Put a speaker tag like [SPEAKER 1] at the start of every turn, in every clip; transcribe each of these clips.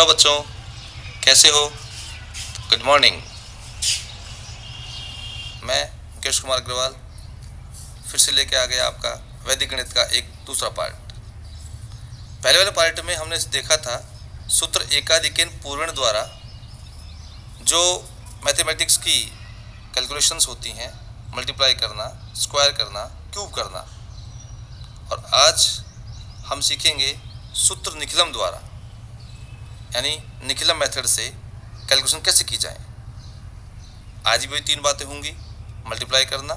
[SPEAKER 1] Hello बच्चों, कैसे हो? Good morning. मैं मुकेश कुमार अग्रवाल फिर से लेके आ गया आपका वैदिक गणित का एक दूसरा पार्ट। पहले वाले पार्ट में हमने देखा था सूत्र एकाधिकेन पूर्ण द्वारा जो मैथमेटिक्स की कैलकुलेशंस होती हैं, मल्टीप्लाई करना, स्क्वायर करना, क्यूब करना। और आज हम सीखेंगे सूत्र निखिलम द्वारा, यानी निखिलम मेथड से कैलकुलेशन कैसे की जाए। आज भी 3 बातें होंगी: मल्टीप्लाई करना,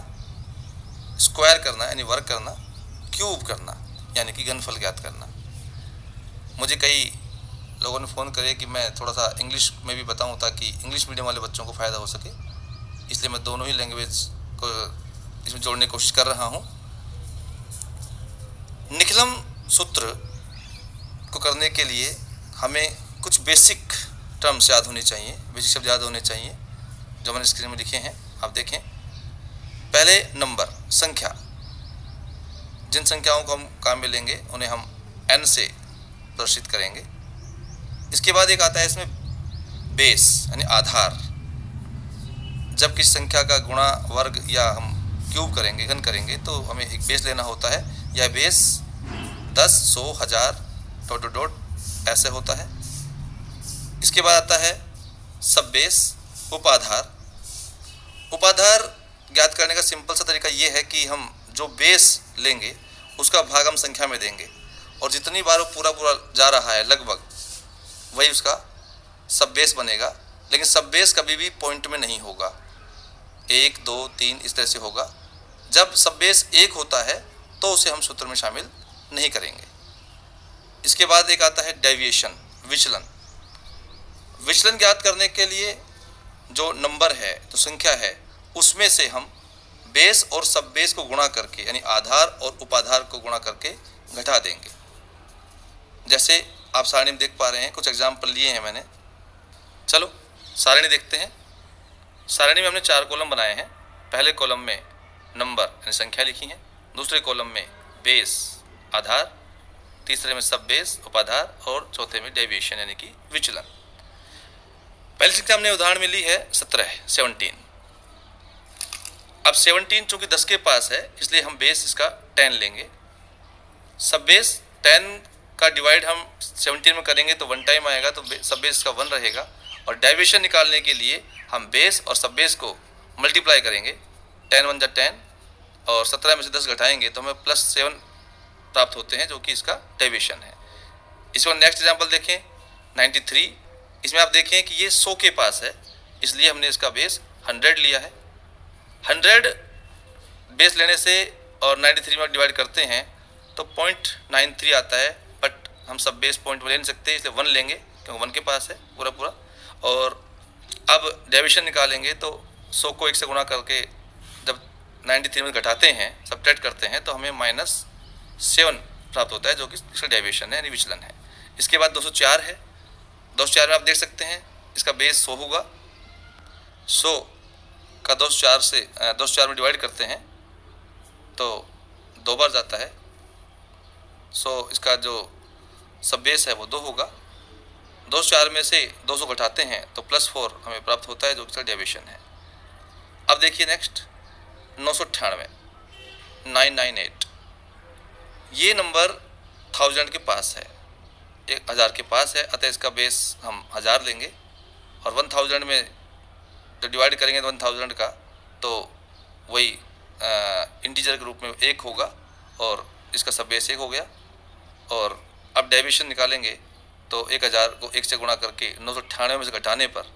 [SPEAKER 1] स्क्वायर करना यानी वर्ग करना, क्यूब करना यानी कि घनफल ज्ञात करना। मुझे कई लोगों ने फ़ोन करे कि मैं थोड़ा सा इंग्लिश में भी बताऊं ताकि इंग्लिश मीडियम वाले बच्चों को फ़ायदा हो सके, इसलिए मैं दोनों ही लैंग्वेज को इसमें जोड़ने की कोशिश कर रहा हूं। निखिलम सूत्र को करने के लिए हमें कुछ बेसिक टर्म्स याद होने चाहिए, बेसिक शब्द याद होने चाहिए जो मैंने स्क्रीन में लिखे हैं, आप देखें। पहले नंबर, संख्या। जिन संख्याओं को हम काम में लेंगे उन्हें हम n से प्रदर्शित करेंगे। इसके बाद एक आता है इसमें बेस यानी आधार। जब किसी संख्या का गुणा, वर्ग या हम क्यूब करेंगे, घन करेंगे, तो हमें एक बेस लेना होता है। यह बेस 10, 100, 1000 ... ऐसे होता है। इसके बाद आता है सब बेस, उपाधार। उपाधार ज्ञात करने का सिंपल सा तरीका ये है कि हम जो बेस लेंगे उसका भाग हम संख्या में देंगे और जितनी बार वो पूरा जा रहा है लगभग वही उसका सब बेस बनेगा। लेकिन सब बेस कभी भी पॉइंट में नहीं होगा, 1, 2, 3 इस तरह से होगा। जब सब बेस 1 होता है तो उसे हम सूत्र में शामिल नहीं करेंगे। इसके बाद एक आता है डेविएशन, विचलन। विचलन ज्ञात करने के लिए जो नंबर है, जो संख्या है, उसमें से हम बेस और सब बेस को गुणा करके यानी आधार और उपाधार को गुणा करके घटा देंगे। जैसे आप सारणी में देख पा रहे हैं, कुछ एग्जाम्पल लिए हैं मैंने। चलो सारणी देखते हैं। सारणी में हमने 4 कॉलम बनाए हैं। पहले कॉलम में नंबर यानी संख्या लिखी है, दूसरे कॉलम में बेस आधार, तीसरे में सब बेस उपाधार और चौथे में डेविएशन यानी कि विचलन। पहली संख्या हमने उदाहरण में ली है 17। अब 17 चूंकि 10 के पास है इसलिए हम बेस इसका 10 लेंगे। सब बेस 10 का डिवाइड हम 17 में करेंगे तो 1 टाइम आएगा, तो सब बेस का 1 रहेगा। और डेविएशन निकालने के लिए हम बेस और सब बेस को मल्टीप्लाई करेंगे, 10 1 10 और 17 में से 10 घटाएंगे तो हमें +7 प्राप्त होते हैं, जो कि इसका डेविएशन है। इसको नेक्स्ट एग्जाम्पल देखें 93। इसमें आप देखें कि ये 100 के पास है इसलिए हमने इसका बेस 100 लिया है। 100 बेस लेने से और 93 में डिवाइड करते हैं तो 0.93 आता है, बट हम सब बेस पॉइंट में ले नहीं सकते इसलिए 1 लेंगे क्योंकि 1 के पास है पूरा। और अब डेविएशन निकालेंगे तो 100 को 1 से गुणा करके जब 93 में घटाते हैं, सबट्रैक्ट करते हैं, तो हमें -7 प्राप्त होता है, जो कि इसका डेविएशन है यानी विचलन है। इसके बाद 204 है। 204 में आप देख सकते हैं इसका बेस 100 होगा। 100 का 204 में डिवाइड करते हैं तो 2 बार जाता है। 100 इसका जो सब बेस है वो 2 होगा। 204 में से 200 घटाते हैं तो +4 हमें प्राप्त होता है, जो इसका डेविएशन है। अब देखिए नेक्स्ट 998, 998। ये नंबर 1000 के पास है, 1000 के पास है, अतः इसका बेस हम 1000 लेंगे और 1000 में जब डिवाइड करेंगे 1000 का तो वही इंटीजर के रूप में 1 होगा और इसका सब बेस 1 हो गया। और अब डेविएशन निकालेंगे तो 1000 को 1 से गुणा करके 998 में से घटाने पर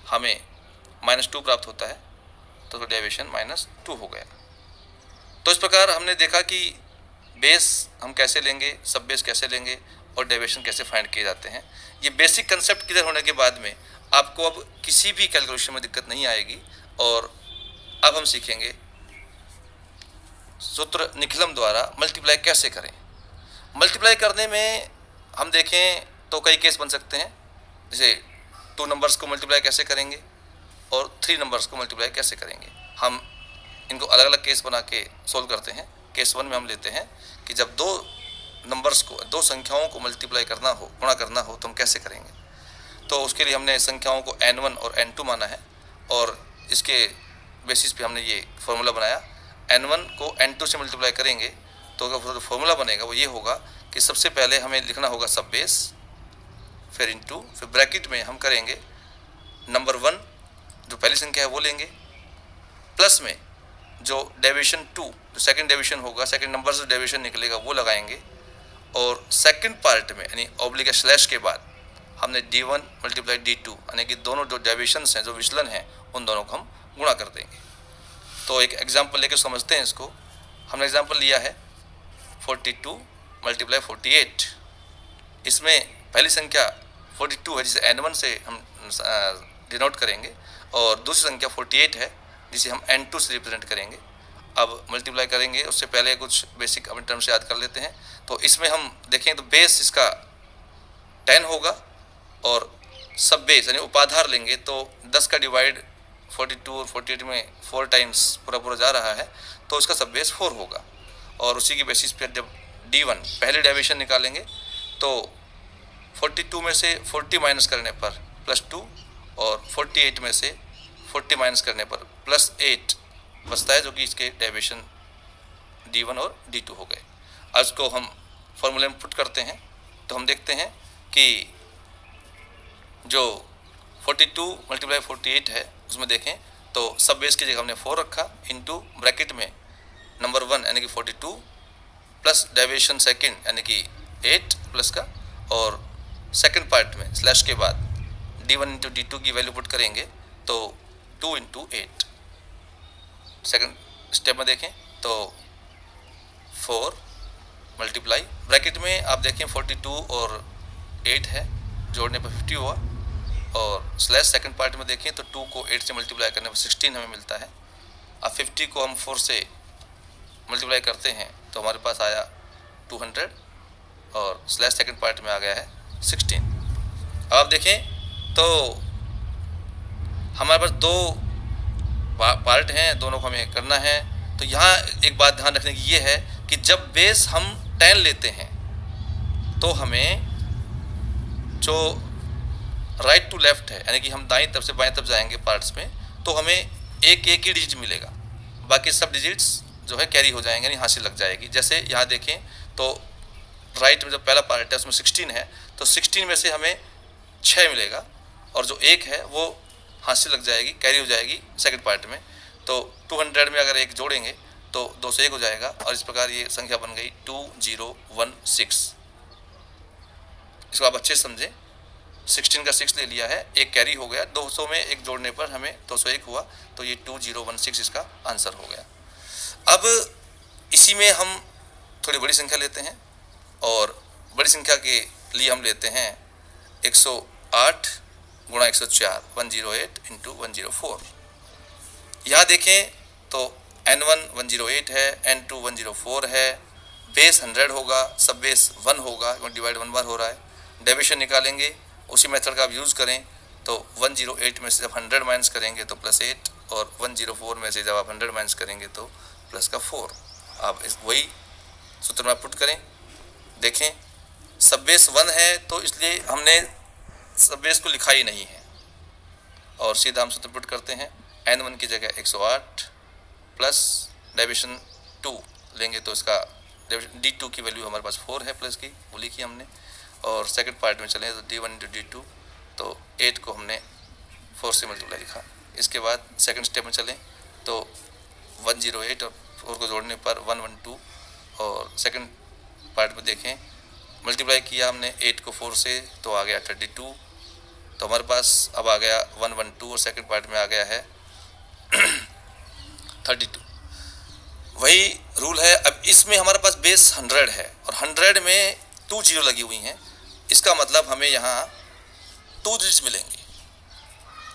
[SPEAKER 1] हमें -2 प्राप्त होता है, तो डेविएशन -2 हो गया। तो इस प्रकार हमने देखा कि बेस हम कैसे लेंगे, सब बेस कैसे लेंगे और डेविएशन कैसे फाइंड किए जाते हैं। ये बेसिक कंसेप्ट क्लियर होने के बाद में आपको अब किसी भी कैलकुलेशन में दिक्कत नहीं आएगी। और अब हम सीखेंगे सूत्र निखिलम द्वारा मल्टीप्लाई कैसे करें। मल्टीप्लाई करने में हम देखें तो कई केस बन सकते हैं, जैसे 2 नंबर्स को मल्टीप्लाई कैसे करेंगे और 3 नंबर्स को मल्टीप्लाई कैसे करेंगे। हम इनको अलग अलग केस बना के सोल्व करते हैं। केस 1 में हम लेते हैं कि जब 2 नंबर्स को, 2 संख्याओं को मल्टीप्लाई करना हो, गुणा करना हो, तो हम कैसे करेंगे। तो उसके लिए हमने संख्याओं को n1 और n2 माना है और इसके बेसिस पे हमने ये फॉर्मूला बनाया। n1 को n2 से मल्टीप्लाई करेंगे तो जो फॉर्मूला बनेगा वो ये होगा कि सबसे पहले हमें लिखना होगा सब बेस, फिर इनटू, फिर ब्रैकेट में हम करेंगे नंबर 1 जो पहली संख्या है वो लेंगे, प्लस में जो डेविएशन 2 जो सेकंड डेविएशन होगा, सेकंड नंबर से डेविएशन निकलेगा वो लगाएंगे और सेकंड पार्ट में यानी ऑब्लिक स्लैश के बाद हमने d1 मल्टीप्लाई d2 यानी कि दोनों जो डेविएशंस हैं, जो विचलन हैं, उन दोनों को हम गुणा कर देंगे। तो एक एग्जांपल लेकर समझते हैं इसको। हमने एग्जांपल लिया है 42 मल्टीप्लाई 48। इसमें पहली संख्या 42 है जिसे n1 से हम डिनोट करेंगे और दूसरी संख्या 48 है जिसे हम n2 से रिप्रेजेंट करेंगे। अब मल्टीप्लाई करेंगे उससे पहले कुछ बेसिक अपने टर्म से याद कर लेते हैं। तो इसमें हम देखें तो बेस इसका 10 होगा और सब बेस यानी उपाधार लेंगे तो 10 का डिवाइड 42 और 48 में 4 टाइम्स पूरा जा रहा है तो इसका सब बेस 4 होगा। और उसी की बेसिस पर जब d1 पहले डेविएशन निकालेंगे तो 42 में से 40 माइनस करने पर +2 और 48 में से 40 माइनस करने पर +8 बचता है, जो कि इसके डेविएशन d1 और d2 हो गए। आज इसको हम फॉर्मूले में पुट करते हैं तो हम देखते हैं कि जो 42 मल्टीप्लाई 48 है उसमें देखें तो सब बेस की जगह हमने 4 रखा इनटू ब्रैकेट में नंबर 1 यानी कि 42 प्लस डेविएशन सेकंड यानी कि 8 प्लस का और सेकंड पार्ट में स्लैश के बाद d1 इंटू d2 की वैल्यू पुट करेंगे तो 2 इंटू 8। सेकंड स्टेप में देखें तो 4 मल्टीप्लाई ब्रैकेट में आप देखें 42 और 8 है, जोड़ने पर 50 हुआ और स्लैश सेकंड पार्ट में देखें तो 2 को 8 से मल्टीप्लाई करने पर 16 हमें मिलता है। अब 50 को हम 4 से मल्टीप्लाई करते हैं तो हमारे पास आया 200 और स्लैश सेकंड पार्ट में आ गया है 16। अब आप देखें तो हमारे पास दो पार्ट हैं, दोनों को हमें करना है। तो यहाँ एक बात ध्यान रखने की ये है कि जब बेस हम 10 लेते हैं तो हमें जो राइट टू लेफ्ट है यानी कि हम दाईं तरफ से बाईं तरफ जाएंगे पार्ट्स में तो हमें एक ही डिजिट मिलेगा, बाकी सब डिजिट्स जो है कैरी हो जाएंगे यानी हासिल लग जाएगी। जैसे यहाँ देखें तो राइट में जो पहला पार्ट है उसमें 16 है तो 16 में से हमें 6 मिलेगा और जो एक है वो हासिल लग जाएगी, कैरी हो जाएगी सेकंड पार्ट में। तो 200 में अगर एक जोड़ेंगे तो 2 से 1 हो जाएगा और इस प्रकार ये संख्या बन गई 2016। इसको आप अच्छे से समझें, 16 का 6 ले लिया है, एक कैरी हो गया, 200 में एक जोड़ने पर हमें 201 हुआ तो ये 2016 इसका आंसर हो गया। अब इसी में हम थोड़ी बड़ी संख्या लेते हैं और बड़ी संख्या के लिए हम लेते हैं 108 गुणा 104 108 इंटू 104। यहाँ देखें तो n1 108 है, n2 104 है, बेस 100 होगा, सब बेस 1 होगा, डिवाइड 1 बार हो रहा है। डेविएशन निकालेंगे उसी मेथड का आप यूज़ करें तो 108 में से जब 100 माइनस करेंगे तो +8 और 104 में से जब आप 100 माइनस करेंगे तो प्लस का 4। आप इस वही सूत्र में पुट करें, देखें सब बेस 1 है तो इसलिए हमने सब बेस को लिखा ही नहीं है और सीधा हम सूत्र पुट करते हैं। n1 की जगह 108 प्लस डेविएशन 2 लेंगे तो इसका d2 की वैल्यू हमारे पास 4 है प्लस की, वो लिखी हमने। और सेकंड पार्ट में चलें तो d1 इंटू d2 तो 8 को हमने 4 से मल्टीप्लाई लिखा। इसके बाद सेकंड स्टेप में चलें तो 108 और 4 को जोड़ने पर 112 और सेकंड पार्ट में देखें मल्टीप्लाई किया हमने 8 को 4 से तो आ गया 32। तो हमारे पास अब आ गया 112 और सेकंड पार्ट में आ गया है 32। वही रूल है। अब इसमें हमारे पास बेस 100 है और 100 में 2 जीरो लगी हुई हैं, इसका मतलब हमें यहाँ 2 डिजिट्स मिलेंगे।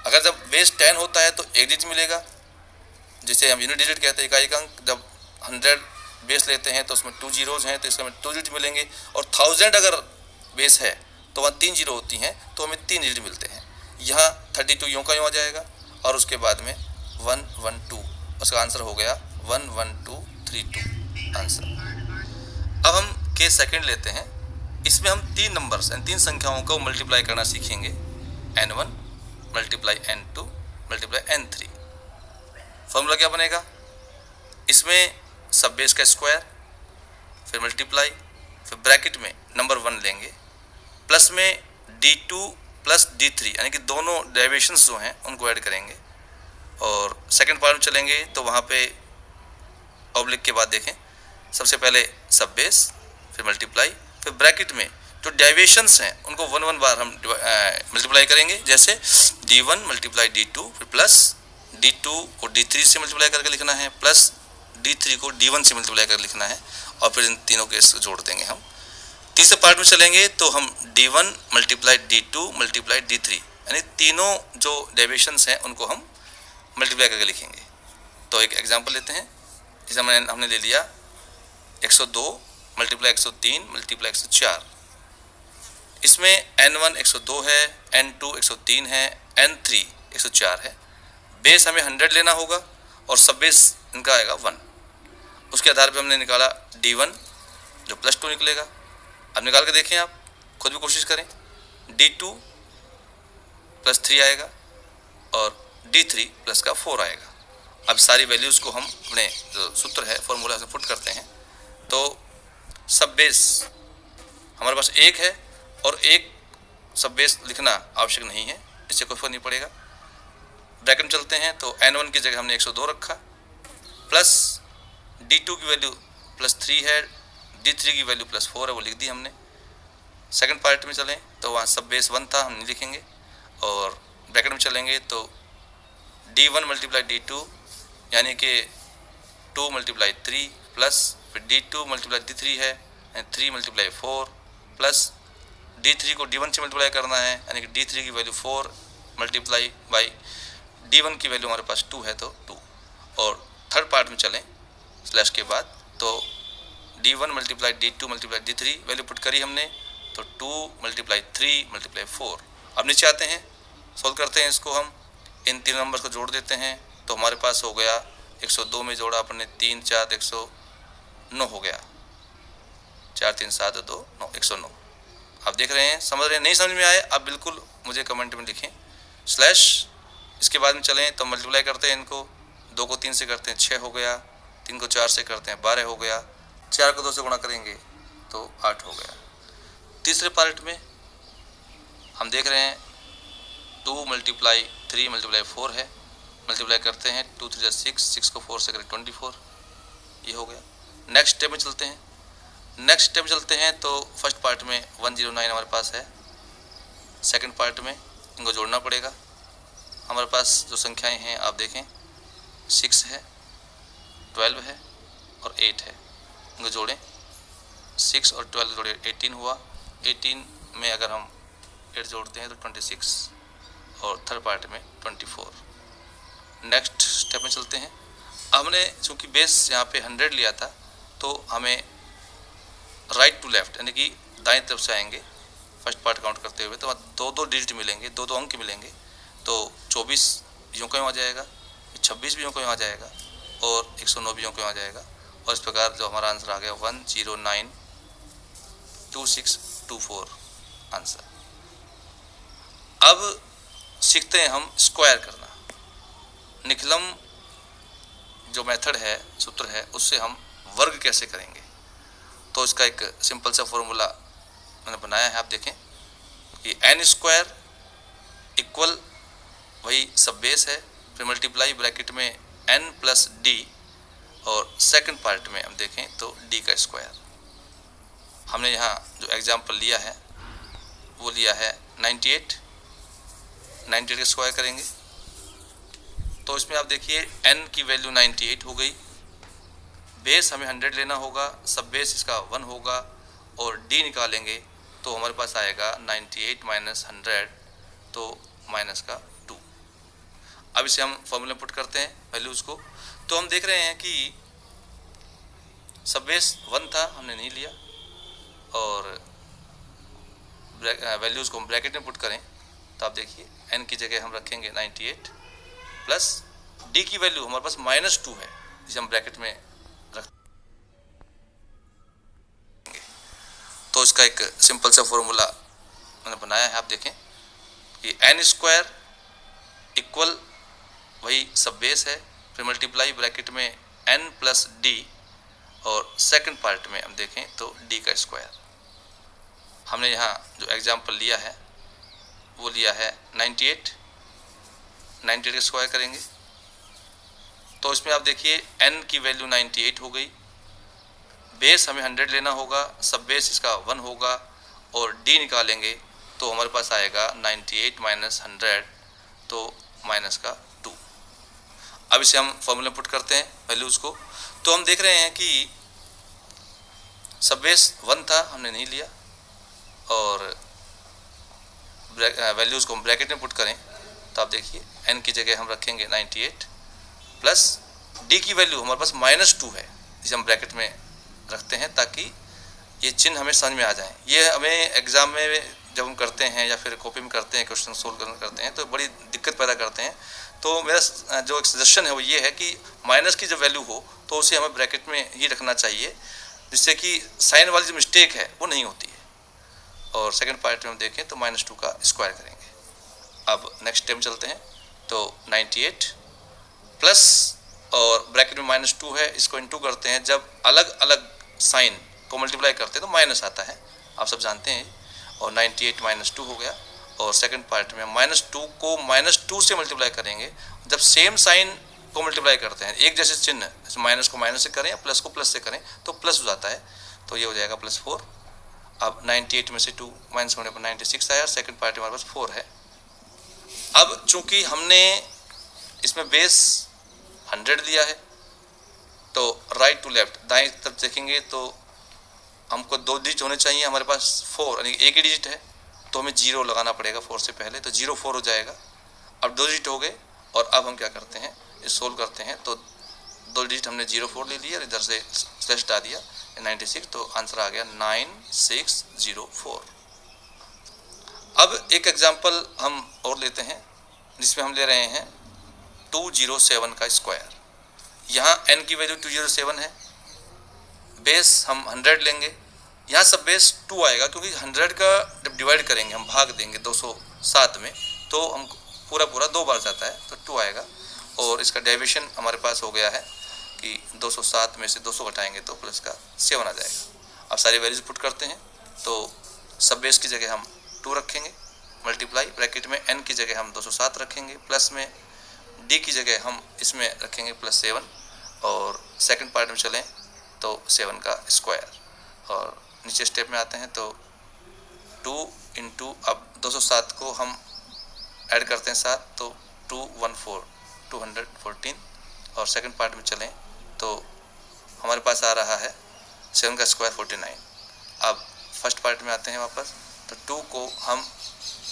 [SPEAKER 1] अगर जब बेस 10 होता है तो 1 डिजिट मिलेगा, जिसे हम यूनिट डिजिट कहते हैं, इकाई अंक। जब 100 बेस लेते हैं तो उसमें 2 जीरोज़ हैं तो इसमें हमें 2 डिजिट मिलेंगे। और 1000 अगर बेस है तो वहाँ 3 जीरो होती हैं तो हमें 3 डिजिट मिलते हैं। यहाँ 32 यूँ का यूँ आ जाएगा और उसके बाद में 112, उसका आंसर हो गया 11232 आंसर। अब हम केस सेकंड लेते हैं। इसमें हम 3 नंबर्स यानी 3 संख्याओं को मल्टीप्लाई करना सीखेंगे। n1 multiply n2 multiply n3। Formula क्या बनेगा, इसमें सब बेस का स्क्वायर, फिर मल्टीप्लाई, फिर ब्रैकेट में नंबर 1 लेंगे, प्लस में d2 प्लस d3 यानी कि दोनों डेरिवेशंस जो हैं उनको ऐड करेंगे, और सेकंड पार्ट में चलेंगे तो वहाँ पे ऑब्लिक के बाद देखें, सबसे पहले सब बेस, फिर मल्टीप्लाई, फिर ब्रैकेट में जो डेरिवेशंस हैं उनको 1 बार हम मल्टीप्लाई करेंगे, जैसे d1 मल्टीप्लाई d2, फिर प्लस d2 को d3 से मल्टीप्लाई करके लिखना है, प्लस d3 को d1 से मल्टीप्लाई करके लिखना है, और फिर इन तीनों के जोड़ देंगे हम। तीसरे पार्ट में चलेंगे तो हम d1 multiply d2 multiply d3 यानी तीनों जो डेरिवेशंस हैं उनको हम मल्टीप्लाई करके लिखेंगे। तो एक एग्जांपल लेते हैं, जैसे हमने ले लिया 102 मल्टीप्लाई 103 मल्टीप्लाई 104, इसमें n1 102 है, n2 103 है, n3 104 है। बेस हमें 100 लेना होगा और सब बेस इनका आएगा 1। उसके आधार पे हमने निकाला d1 जो +2 निकलेगा। अब निकाल के देखें, आप खुद भी कोशिश करें, d2 +3 आएगा और d3 प्लस का 4 आएगा। अब सारी वैल्यूज़ को हम अपने जो सूत्र है फॉर्मूला से पुट करते हैं, तो सब बेस हमारे पास 1 है और एक सब बेस लिखना आवश्यक नहीं है, इससे कोई फर्क नहीं पड़ेगा। ब्रैकेट में चलते हैं तो n1 की जगह हमने 102 रखा, प्लस d2 की वैल्यू +3 है, d3 की वैल्यू +4 है, वो लिख दी हमने। सेकंड पार्ट में चलें तो वहाँ सब बेस 1 था, हम नहीं लिखेंगे, और ब्रैकेट में चलेंगे तो d1 मल्टीप्लाई d2 यानी कि 2 मल्टीप्लाई 3 प्लस फिर d2 मल्टीप्लाई d3 है 3 मल्टीप्लाई 4 प्लस d3 को d1 से मल्टीप्लाई करना है यानी कि d3 की वैल्यू 4 मल्टीप्लाई बाई d1 की वैल्यू हमारे पास 2 है तो 2। और थर्ड पार्ट में चलें स्लैश के बाद तो d1 multiply d2 multiply d3 value put करी हमने, तो 2 मल्टीप्लाई 3 मल्टीप्लाई 4। अब नीचे आते हैं, सोल्व करते हैं इसको, हम इन तीन नंबर को जोड़ देते हैं तो हमारे पास हो गया 102 में जोड़ा अपने 3 4 109 हो गया, 4 3 7 2 9 109। आप देख रहे हैं, समझ रहे हैं, नहीं समझ में आए आप बिल्कुल मुझे कमेंट में लिखें स्लैश। इसके बाद में चलें तो मल्टीप्लाई करते हैं इनको, 2 को 3 से करते हैं 6 हो गया, 3 को 4 से करते हैं 12 हो गया, 4 को 2 से गुणा करेंगे तो 8 हो गया। तीसरे पार्ट में हम देख रहे हैं 2 मल्टीप्लाई 3 मल्टीप्लाई 4 है, मल्टीप्लाई करते हैं 2 3 6, 6 को 4 से करें 24, ये हो गया। नेक्स्ट स्टेप में चलते हैं, नेक्स्ट स्टेप चलते हैं तो फर्स्ट पार्ट में 109 हमारे पास है, सेकंड पार्ट में इनको जोड़ना पड़ेगा। हमारे पास जो संख्याएं हैं आप देखें 6 है, 12 है और 8 है, इनको जोड़ें, 6 और 12 जोड़े 18 हुआ, 18 में अगर हम 8 जोड़ते हैं तो 26 और थर्ड पार्ट में 24। नेक्स्ट स्टेप में चलते हैं, हमने चूँकि बेस यहाँ पे 100 लिया था तो हमें राइट टू लेफ्ट यानी कि दाएं तरफ से आएंगे फर्स्ट पार्ट काउंट करते हुए, तो 2 डिजिट मिलेंगे, 2 अंक मिलेंगे, तो 24 यूँ कहीं आ जाएगा, 26 भी यूँ कहीं आ जाएगा और 109 भी यूँ कहीं आ जाएगा, और इस प्रकार जो हमारा आंसर आ गया 1092624 आंसर। अब सीखते हैं हम स्क्वायर करना। निकलम जो मेथड है, सूत्र है, उससे हम वर्ग कैसे करेंगे, तो इसका एक सिंपल सा फॉर्मूला मैंने बनाया है, आप देखें कि n स्क्वायर इक्वल वही सब बेस है, फिर मल्टीप्लाई ब्रैकेट में n प्लस d, और सेकंड पार्ट में हम देखें तो d का स्क्वायर। हमने यहाँ जो एग्जाम्पल लिया है वो लिया है 98 का स्क्वायर करेंगे, तो इसमें आप देखिए n की वैल्यू 98 हो गई, बेस हमें 100 लेना होगा, सब बेस इसका 1 होगा, और d निकालेंगे तो हमारे पास आएगा 98 माइनस 100 तो माइनस का 2। अब इसे हम फॉर्मूले पुट करते हैं वैल्यूज़ को, तो हम देख रहे हैं कि सब बेस 1 था, हमने नहीं लिया, और वैल्यूज़ को हम ब्रैकेट में पुट करें तो आप देखिए n की जगह हम रखेंगे 98 प्लस d की वैल्यू हमारे पास -2 है, जिसे हम ब्रैकेट में रखेंगे। तो इसका एक सिंपल सा फॉर्मूला मैंने बनाया है, आप देखें ये n स्क्वायर इक्वल वही सब बेस है, फिर मल्टीप्लाई ब्रैकेट में n प्लस d, और सेकंड पार्ट में हम देखें तो d का स्क्वायर। हमने यहाँ जो एग्जाम्पल लिया है वो लिया है 98 का स्क्वायर करेंगे तो इसमें आप देखिए n की वैल्यू 98 हो गई, बेस हमें 100 लेना होगा, सब बेस इसका 1 होगा, और d निकालेंगे तो हमारे पास आएगा 98 माइनस 100 तो माइनस का 2। अब इसे हम फॉर्मूले पुट करते हैं वैल्यूज़ को, तो हम देख रहे हैं कि सब बेस 1 था, हमने नहीं लिया, और वैल्यूज़ को हम ब्रैकेट में पुट करें तो आप देखिए n की जगह हम रखेंगे 98 प्लस d की वैल्यू हमारे पास -2 है, इसे हम ब्रैकेट में रखते हैं ताकि ये चिन्ह हमें समझ में आ जाए। ये हमें एग्ज़ाम में जब हम करते हैं या फिर कॉपी में करते हैं, क्वेश्चन सोल्व करते हैं तो बड़ी दिक्कत पैदा करते हैं। तो मेरा जो एक सजेशन है वो ये है कि माइनस की जो वैल्यू हो तो उसे हमें ब्रैकेट में ही रखना चाहिए, जिससे कि साइन वाली जो मिस्टेक है वो नहीं होती है। और सेकंड पार्ट में हम देखें तो -2 का स्क्वायर करेंगे। अब नेक्स्ट स्टेप चलते हैं, तो 98 प्लस और ब्रैकेट में -2 है, इसको इनटू करते हैं। जब अलग अलग साइन को मल्टीप्लाई करते हैं तो माइनस आता है, आप सब जानते हैं, और 98 -2 हो गया। और सेकंड पार्ट में -2 को -2 से मल्टीप्लाई करेंगे। जब सेम साइन को मल्टीप्लाई करते हैं, एक जैसे चिन्ह, माइनस को माइनस से करें या प्लस को प्लस से करें तो प्लस हो जाता है, तो ये हो जाएगा +4। अब 98 में से 2 माइनस होने पर 96 आया, सेकंड पार्ट में हमारे पास 4 है। अब चूंकि हमने इसमें बेस 100 दिया है तो राइट टू लेफ्ट दाएं तरफ देखेंगे तो हमको 2 डिजिट होने चाहिए, हमारे पास 4 यानी एक ही डिजिट है तो हमें 0 लगाना पड़ेगा 4 से पहले, तो 0 4 हो जाएगा। अब 2 डिजिट हो गए, और अब हम क्या करते हैं, इस सोल्व करते हैं तो 2 डिजिट हमने 0 4 ले लिया और इधर से स्लैश हटा दिया 96, तो आंसर आ गया 9604। अब एक एग्जाम्पल हम और लेते हैं जिसमें हम ले रहे हैं 207 का स्क्वायर। यहाँ n की वैल्यू 207 है, बेस हम 100 लेंगे, यहाँ सब बेस 2 आएगा क्योंकि 100 का जब डिवाइड करेंगे, हम भाग देंगे 207 में तो हम पूरा 2 बार जाता है तो 2 आएगा। और इसका डेविएशन हमारे पास हो गया है कि 207 में से 200 घटाएंगे तो प्लस का 7 आ जाएगा। अब सारी वैल्यूज पुट करते हैं तो सब बेस की जगह हम 2 रखेंगे, मल्टीप्लाई ब्रैकेट में n की जगह हम 207 रखेंगे, प्लस में d की जगह हम इसमें रखेंगे +7, और सेकंड पार्ट में चलें तो 7 का स्क्वायर। और नीचे स्टेप में आते हैं तो 2 इंटू, अब 207 को हम ऐड करते हैं 7 तो 214 और सेकंड पार्ट में चलें तो हमारे पास आ रहा है 7 का स्क्वायर 49। अब फर्स्ट पार्ट में आते हैं वापस, तो 2 को हम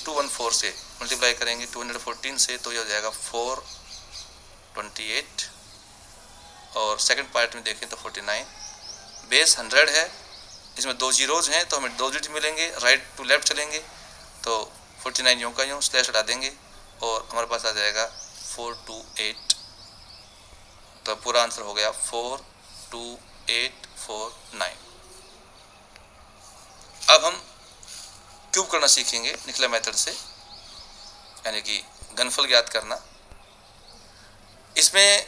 [SPEAKER 1] 214 से मल्टीप्लाई करेंगे 214 से, तो ये हो जाएगा 428, और सेकंड पार्ट में देखें तो 49। बेस 100 है, इसमें 2 जीरोज हैं तो हमें 2 डिजिट मिलेंगे, राइट टू लेफ्ट चलेंगे तो 49 यूँ का यूँ स्लैश हटा देंगे और हमारे पास आ जाएगा 428, तो पूरा आंसर हो गया 42849। अब हम क्यूब करना सीखेंगे निकला मेथड से, यानी कि घनफल ज्ञात करना। इसमें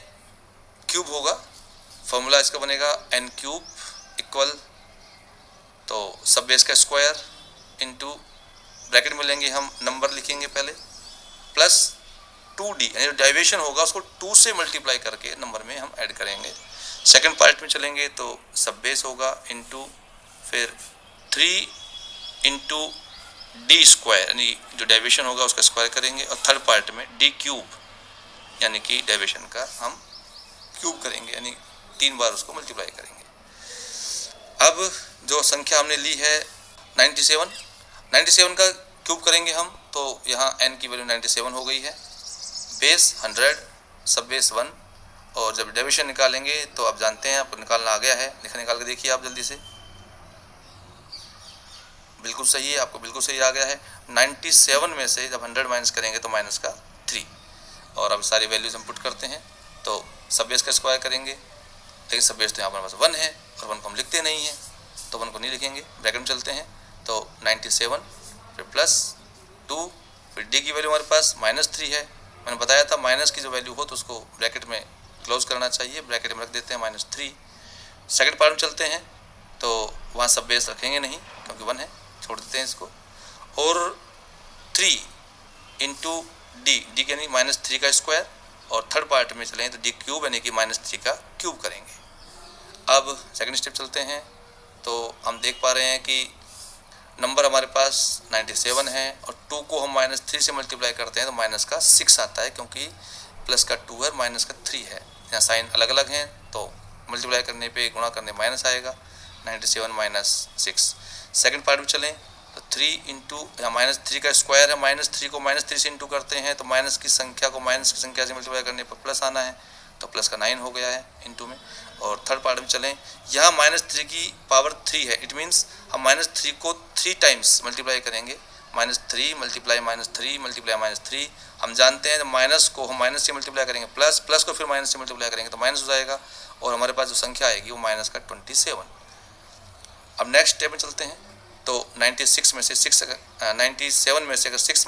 [SPEAKER 1] क्यूब होगा, फॉर्मूला इसका बनेगा n³ इक्वल तो सब बेस का स्क्वायर इंटू ब्रैकेट में लेंगे हम, नंबर लिखेंगे पहले, प्लस 2d यानी डेविएशन होगा उसको 2 से मल्टीप्लाई करके नंबर में हम ऐड करेंगे। सेकंड पार्ट में चलेंगे तो सब बेस होगा इंटू फिर 3 इंटू d स्क्वायर यानी जो डेविएशन होगा उसका स्क्वायर करेंगे, और थर्ड पार्ट में d³ यानी कि डेविएशन का हम क्यूब करेंगे, यानी 3 बार उसको मल्टीप्लाई करेंगे। अब जो संख्या हमने ली है 97 का क्यूब करेंगे हम, तो यहाँ n की वैल्यू 97 हो गई है, बेस 100 सब बेस 1, और जब डेविएशन निकालेंगे तो आप जानते हैं आपको निकालना आ गया है, निकाल के देखिए आप जल्दी से, बिल्कुल सही है, आपको बिल्कुल सही आ गया है। 97 में से जब 100 माइनस करेंगे तो माइनस का 3, और अब सारी वैल्यूज हम पुट करते हैं तो सब बेस का स्क्वायर करेंगे, लेकिन सब बेस तो यहाँ पर हमारे पास 1 है और 1 को हम लिखते नहीं हैं तो 1 को नहीं लिखेंगे, ब्रैकेट में चलते हैं तो 97 फिर प्लस 2 फिर डी की वैल्यू हमारे पास -3 है। मैंने बताया था माइनस की जो वैल्यू हो तो उसको ब्रैकेट में क्लोज करना चाहिए, ब्रैकेट में रख देते हैं -3। सेकंड पार्ट में चलते हैं तो वहाँ सब बेस रखेंगे नहीं क्योंकि 1 है, छोड़ देते हैं इसको। और 3 इंटू डी, डी यानी -3 का स्क्वायर, और थर्ड पार्ट में चलें तो डी क्यूब यानी कि -3 का क्यूब करेंगे। अब सेकंड स्टेप चलते हैं तो हम देख पा रहे हैं कि नंबर हमारे पास 97 है और 2 को हम -3 से मल्टीप्लाई करते हैं तो माइनस का 6 आता है, क्योंकि प्लस का 2 है माइनस का 3 है। यहाँ साइन अलग अलग हैं तो मल्टीप्लाई करने पे गुणा करने माइनस आएगा, 97 - 6। सेकंड पार्ट में चलें तो 3 इंटू यहाँ -3 का स्क्वायर है, -3 को -3 से इंटू करते हैं तो माइनस की संख्या को माइनस की संख्या से मल्टीप्लाई करने पर प्लस आना है, तो प्लस का 9 हो गया है इंटू में। और थर्ड पार्ट में चलें, यहाँ -3 की पावर 3 है, इट मीन्स हम -3 को 3 टाइम्स मल्टीप्लाई करेंगे, -3 मल्टीप्लाई -3 मल्टीप्लाई -3। हम जानते हैं तो माइनस को हम माइनस से मल्टीप्लाई करेंगे प्लस, प्लस को फिर माइनस से मल्टीप्लाई करेंगे तो माइनस हो जाएगा, और हमारे पास जो संख्या आएगी वो माइनस का 27। अब नेक्स्ट स्टेप में चलते हैं तो 97 में से अगर 6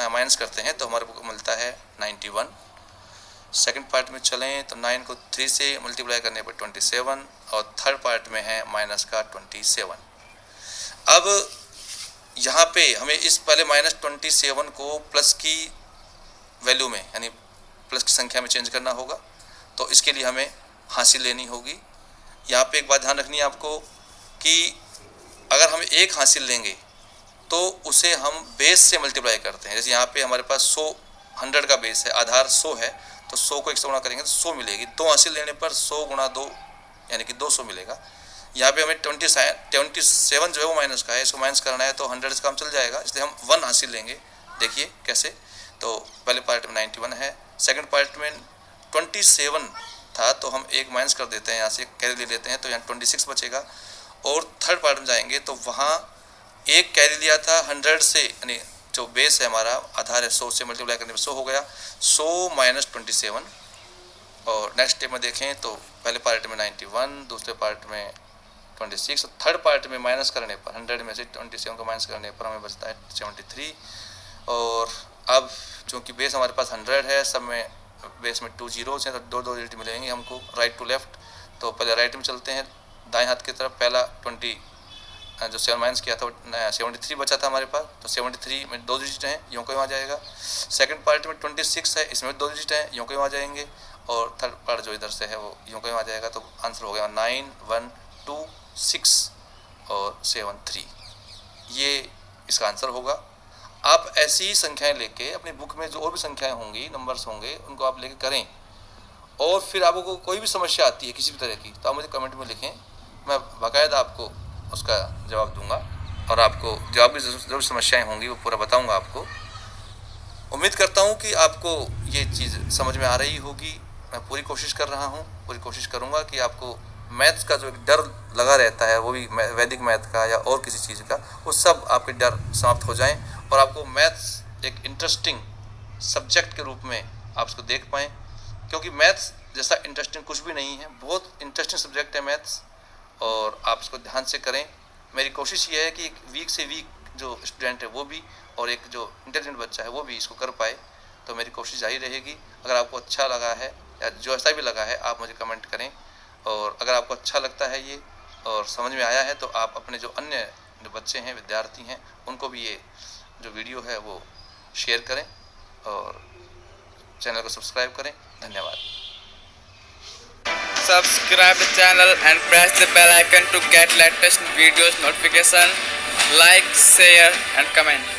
[SPEAKER 1] माइनस करते हैं तो हमारे को मिलता है 91। सेकंड पार्ट में चलें तो 9 को 3 से मल्टीप्लाई करने पर 27, और थर्ड पार्ट में है माइनस का 27। अब यहाँ पे हमें इस पहले -27 को प्लस की वैल्यू में यानी प्लस की संख्या में चेंज करना होगा, तो इसके लिए हमें हासिल लेनी होगी। यहाँ पे एक बात ध्यान रखनी है आपको कि अगर हम एक हासिल लेंगे तो उसे हम बेस से मल्टीप्लाई करते हैं। जैसे यहाँ पे हमारे पास 100 का बेस है, आधार 100 है, तो 100 को 1 से गुणा करेंगे तो 100 मिलेगी। 2 हासिल लेने पर 100 गुणा 2 यानी कि 200 मिलेगा। यहाँ पे हमें 27 जो है वो माइनस का है, इसको माइनस करना है तो 100 से काम चल जाएगा, इसलिए हम 1 हासिल लेंगे। देखिए कैसे, तो पहले पार्ट में 91 है, सेकंड पार्ट में 27 था तो हम एक माइनस कर देते हैं, यहाँ से कैरी ले लेते हैं तो यहाँ 26 बचेगा। और थर्ड पार्ट में जाएंगे तो वहाँ एक कैरी लिया था 100 से, यानी जो बेस है हमारा आधार है 100 से मल्टीप्लाई करने में 100 हो गया, 100 - 27। और नेक्स्ट स्टेप में देखें तो पहले पार्ट में 91, दूसरे पार्ट में 26, और थर्ड पार्ट में माइनस करने पर 100 में से 27 को माइनस करने पर हमें बचता है 73। और अब चूँकि बेस हमारे पास 100 है, सब में बेस में 2 जीरोस हैं तो 2 डिजिट मिलेंगे हमको राइट टू लेफ्ट। तो पहले राइट में चलते हैं, दाएं हाथ की तरफ पहला 20 जो 7 माइनस किया था 73 बचा था हमारे पास, तो 73 में 2 डिजिट हैं, यूँ को वहाँ जाएगा। सेकंड पार्ट में 26 है, इसमें 2 डिजिट हैं, यूँ को वहाँ जाएंगे। और थर्ड पार्ट जो इधर से है वो यूँ को वहाँ जाएगा, तो आंसर हो गया 9 1 2 6 और 7 3, ये इसका आंसर होगा। आप ऐसी ही संख्याएँ लेके अपनी बुक में जो और भी संख्याएँ होंगी, नंबर्स होंगे, उनको आप लेके करें। और फिर आपको कोई भी समस्या आती है किसी भी तरह की तो आप मुझे कमेंट में लिखें, मैं बाकायदा आपको उसका जवाब दूंगा, और आपको जवाब की जो भी समस्याएं होंगी वो पूरा बताऊंगा आपको। उम्मीद करता हूं कि आपको ये चीज़ समझ में आ रही होगी। मैं पूरी कोशिश कर रहा हूं, पूरी कोशिश करूंगा कि आपको मैथ्स का जो एक डर लगा रहता है, वो भी वैदिक मैथ का या और किसी चीज़ का, वो सब आपके डर समाप्त हो जाएं और आपको मैथ्स एक इंटरेस्टिंग सब्जेक्ट के रूप में आप उसको देख पाएँ, क्योंकि मैथ्स जैसा इंटरेस्टिंग कुछ भी नहीं है। बहुत इंटरेस्टिंग सब्जेक्ट है मैथ्स, और आप इसको ध्यान से करें। मेरी कोशिश ये है कि एक वीक से वीक जो स्टूडेंट है वो भी, और एक जो इंटेलिजेंट बच्चा है वो भी इसको कर पाए, तो मेरी कोशिश जारी रहेगी। अगर आपको अच्छा लगा है या जो ऐसा भी लगा है आप मुझे कमेंट करें, और अगर आपको अच्छा लगता है ये और समझ में आया है तो आप अपने जो अन्य जो बच्चे हैं, विद्यार्थी हैं, उनको भी ये जो वीडियो है वो शेयर करें और चैनल को सब्सक्राइब करें। धन्यवाद।
[SPEAKER 2] Subscribe the channel and press the bell icon to get latest videos notification. Like, share and comment.